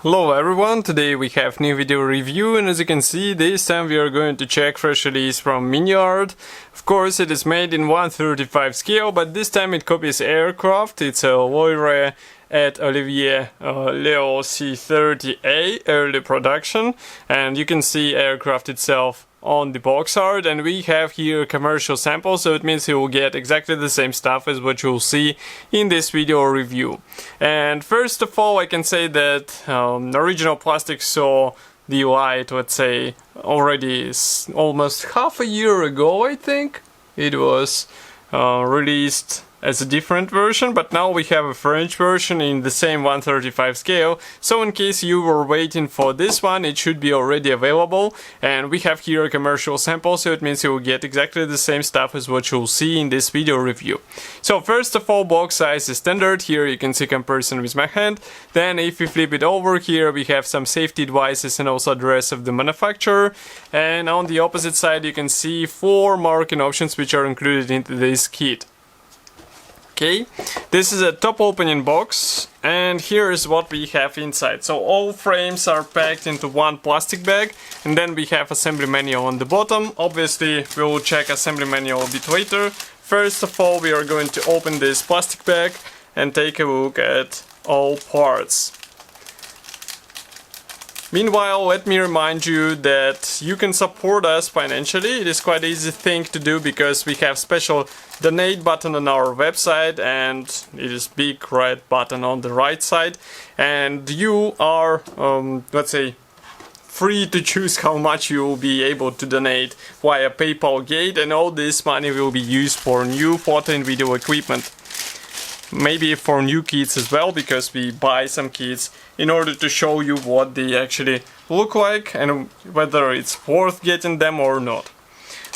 Hello everyone, today we have new video review, and as you can see, this time we are going to check fresh release from Miniart. Of course, it is made in 1/35 scale, but this time it copies aircraft. It's a Liore-et-Oliver Leo C.30A early production, and you can see aircraft itself on the box art, and we have here commercial sample, so it means you will get exactly the same stuff as what you'll see in this video review. And first of all, I can say that original plastic saw the light, let's say, already almost half a year ago. I think it was released as a different version, but now we have a French version in the same 1/35 scale, so in case you were waiting for this one, it should be already available. And we have here a commercial sample, so it means you will get exactly the same stuff as what you'll see in this video review. So first of all, box size is standard. Here you can see comparison with my hand. Then if we flip it over, here we have some safety devices and also address of the manufacturer. And on the opposite side you can see 4 marking options which are included into this kit. Okay, this is a top opening box, and here is what we have inside. So all frames are packed into one plastic bag, and then we have assembly manual on the bottom. Obviously we will check assembly manual a bit later. First of all, we are going to open this plastic bag and take a look at all parts. Meanwhile, let me remind you that you can support us financially. It is quite an easy thing to do because we have special donate button on our website, and it is big red button on the right side, and you are, let's say, free to choose how much you will be able to donate via PayPal gate, and all this money will be used for new photo and video equipment. Maybe for new kits as well, because we buy some kits in order to show you what they actually look like and whether it's worth getting them or not.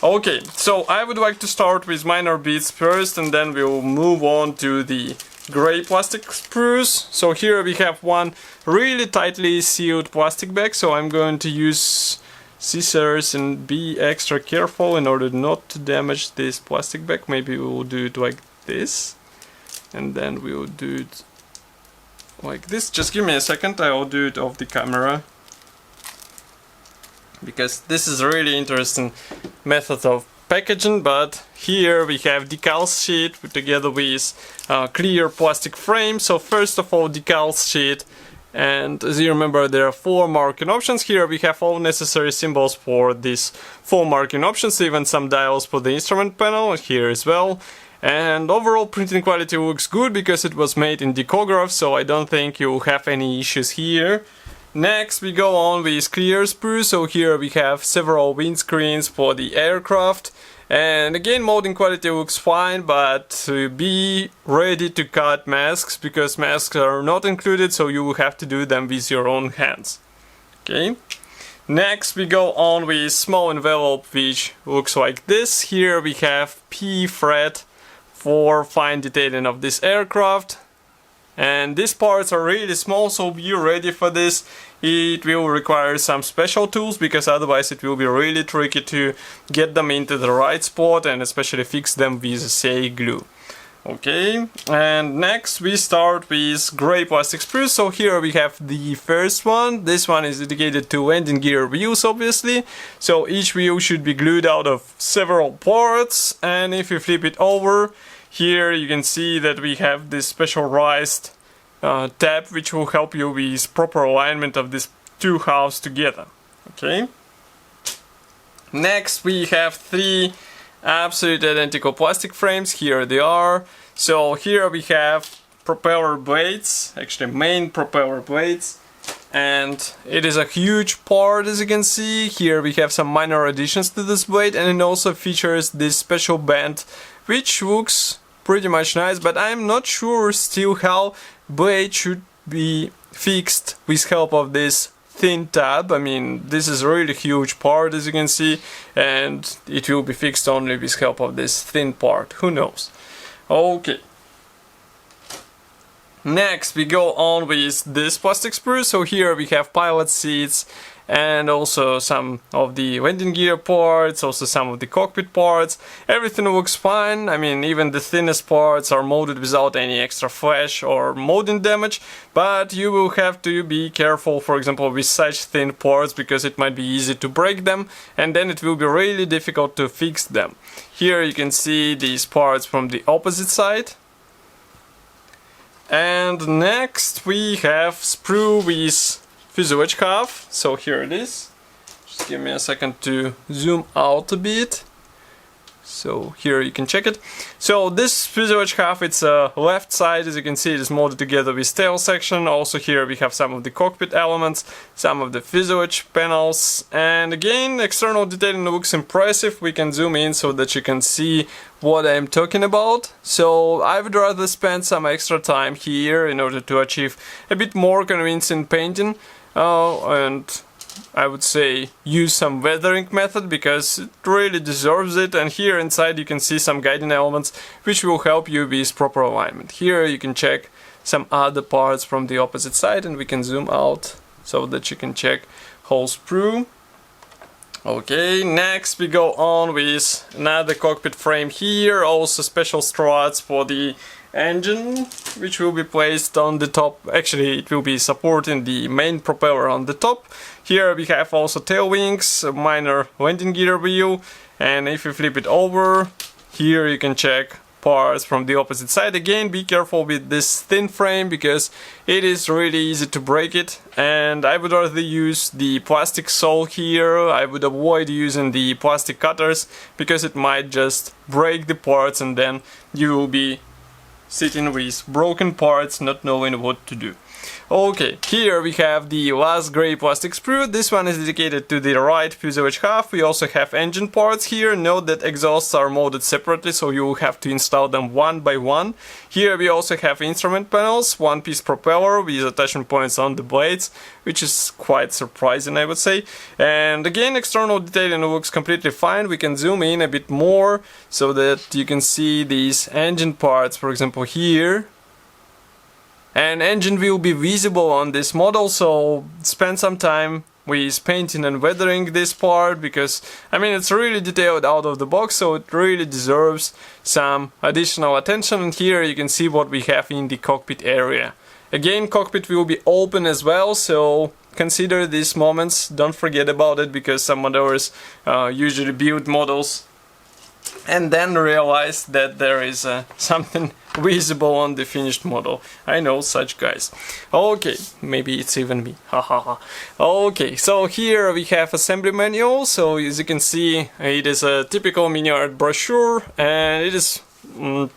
Okay, so I would like to start with minor bits first, and then we'll move on to the gray plastic sprues. So here we have one really tightly sealed plastic bag, so I'm going to use scissors and be extra careful in order not to damage this plastic bag. Maybe we'll do it like this. And then we'll do it like this. Just give me a second, I'll do it off the camera, because this is a really interesting method of packaging. But here we have Decal Sheet together with clear plastic frame. So first of all, Decal Sheet, and as you remember, there are 4 marking options. Here we have all necessary symbols for these 4 marking options, even some dials for the instrument panel here as well. And overall printing quality looks good because it was made in Decograph, so I don't think you'll have any issues here. Next we go on with clear sprue. So here we have several windscreens for the aircraft, and again molding quality looks fine, but be ready to cut masks because masks are not included, so you will have to do them with your own hands. Okay. Next we go on with small envelope, which looks like this. Here we have P fret for fine detailing of this aircraft, and these parts are really small, so be ready for this. It will require some special tools because otherwise it will be really tricky to get them into the right spot and especially fix them with say glue. Okay, and next we start with gray plastic sprues. So here we have the first one. This one is dedicated to landing gear wheels, obviously. So each wheel should be glued out of several parts, and if you flip it over, here you can see that we have this specialized tab which will help you with proper alignment of these 2 halves together. Okay. Next we have 3 absolutely identical plastic frames. Here they are. So here we have propeller blades, actually main propeller blades, and it is a huge part, as you can see. Here we have some minor additions to this blade, and it also features this special band which looks pretty much nice, but I'm not sure still how blade should be fixed with help of this thin tab. I mean, this is a really huge part, as you can see, and it will be fixed only with help of this thin part. Who knows? Okay. Next we go on with this plastic sprue. So here we have pilot seats and also some of the landing gear parts, also some of the cockpit parts. Everything looks fine. I mean, even the thinnest parts are molded without any extra flash or molding damage, but you will have to be careful, for example, with such thin parts, because it might be easy to break them and then it will be really difficult to fix them. Here you can see these parts from the opposite side. And next we have sprue with fuselage half. So here it is. Just give me a second to zoom out a bit. So here you can check it. So this fuselage half, it's left side, as you can see, it is molded together with tail section. Also here we have some of the cockpit elements, some of the fuselage panels, and again, external detailing looks impressive. We can zoom in so that you can see what I'm talking about. So I would rather spend some extra time here in order to achieve a bit more convincing painting, and I would say use some weathering method, because it really deserves it. And here inside you can see some guiding elements which will help you with proper alignment. Here you can check some other parts from the opposite side, and we can zoom out so that you can check whole sprue. Okay, next we go on with another cockpit frame here, also special struts for the engine, which will be placed on the top. Actually, it will be supporting the main propeller on the top. Here we have also tail wings, a minor landing gear wheel, and if you flip it over, here you can check parts from the opposite side. Again, be careful with this thin frame, because it is really easy to break it, and I would rather use the plastic sole here. I would avoid using the plastic cutters, because it might just break the parts and then you will be sitting with broken parts, not knowing what to do. Okay, here we have the last grey plastic sprue. This one is dedicated to the right fuselage half. We also have engine parts here. Note that exhausts are molded separately, so you will have to install them one by one. Here we also have instrument panels, one-piece propeller with attachment points on the blades, which is quite surprising, I would say. And again, external detailing looks completely fine. We can zoom in a bit more so that you can see these engine parts, for example, here. And engine will be visible on this model, so spend some time with painting and weathering this part, because I mean, it's really detailed out of the box, so it really deserves some additional attention. And here you can see what we have in the cockpit area. Again, cockpit will be open as well, so consider these moments, don't forget about it, because some modelers usually build models and then realize that there is something visible on the finished model. I know such guys. Okay, maybe it's even me. Hahaha. Okay, so here we have assembly manual. So as you can see, it is a typical Miniart brochure, and it is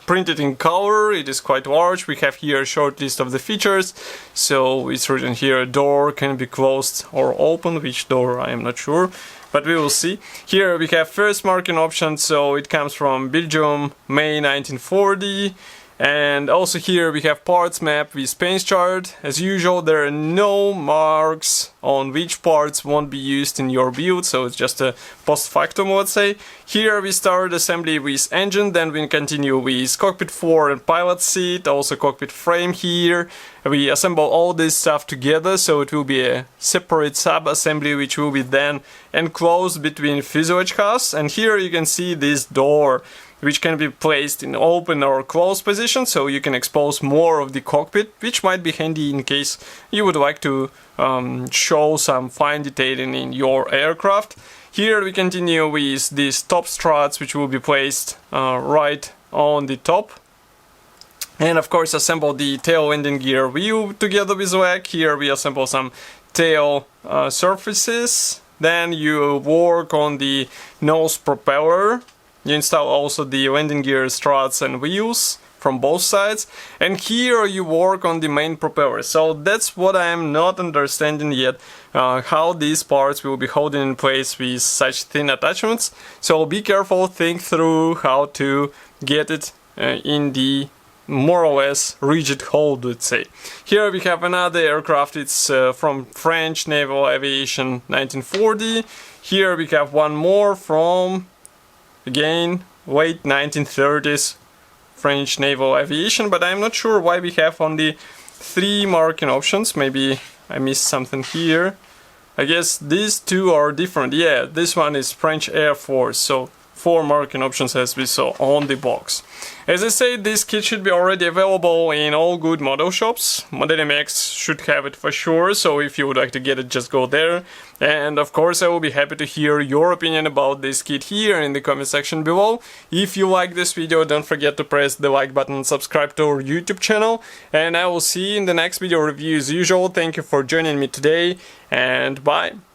printed in color. It is quite large. We have here a short list of the features. So it's written here, door can be closed or open. Which door, I am not sure, but we will see. Here we have first marking option, so it comes from Belgium, May 1940. And also here we have parts map with paint chart. As usual, there are no marks on which parts won't be used in your build, so it's just a post factum, let's say. Here we start assembly with engine, then we continue with cockpit floor and pilot seat, also cockpit frame here. We assemble all this stuff together, so it will be a separate sub-assembly which will be then enclosed between fuselage halves. And here you can see this door, which can be placed in open or closed position, so you can expose more of the cockpit, which might be handy in case you would like to show some fine detailing in your aircraft. Here we continue with these top struts, which will be placed right on the top. And of course assemble the tail landing gear wheel together with leg. Here we assemble some tail surfaces. Then you work on the nose propeller. You install also the landing gear struts and wheels from both sides, and here you work on the main propeller. So that's what I am not understanding yet, how these parts will be holding in place with such thin attachments. So be careful, think through how to get it in the more or less rigid hold, let's say. Here we have another aircraft. It's from French Naval Aviation 1940. Here we have one more from, again, late 1930s, French Naval Aviation, but I'm not sure why we have only 3 marking options. Maybe I missed something here. I guess these 2 are different. Yeah, this one is French Air Force, so 4 marking options as we saw on the box. As I said, this kit should be already available in all good model shops. Model MX should have it for sure, so if you would like to get it, just go there. And of course, I will be happy to hear your opinion about this kit here in the comment section below. If you like this video, don't forget to press the like button and subscribe to our YouTube channel. And I will see you in the next video review as usual. Thank you for joining me today, and bye!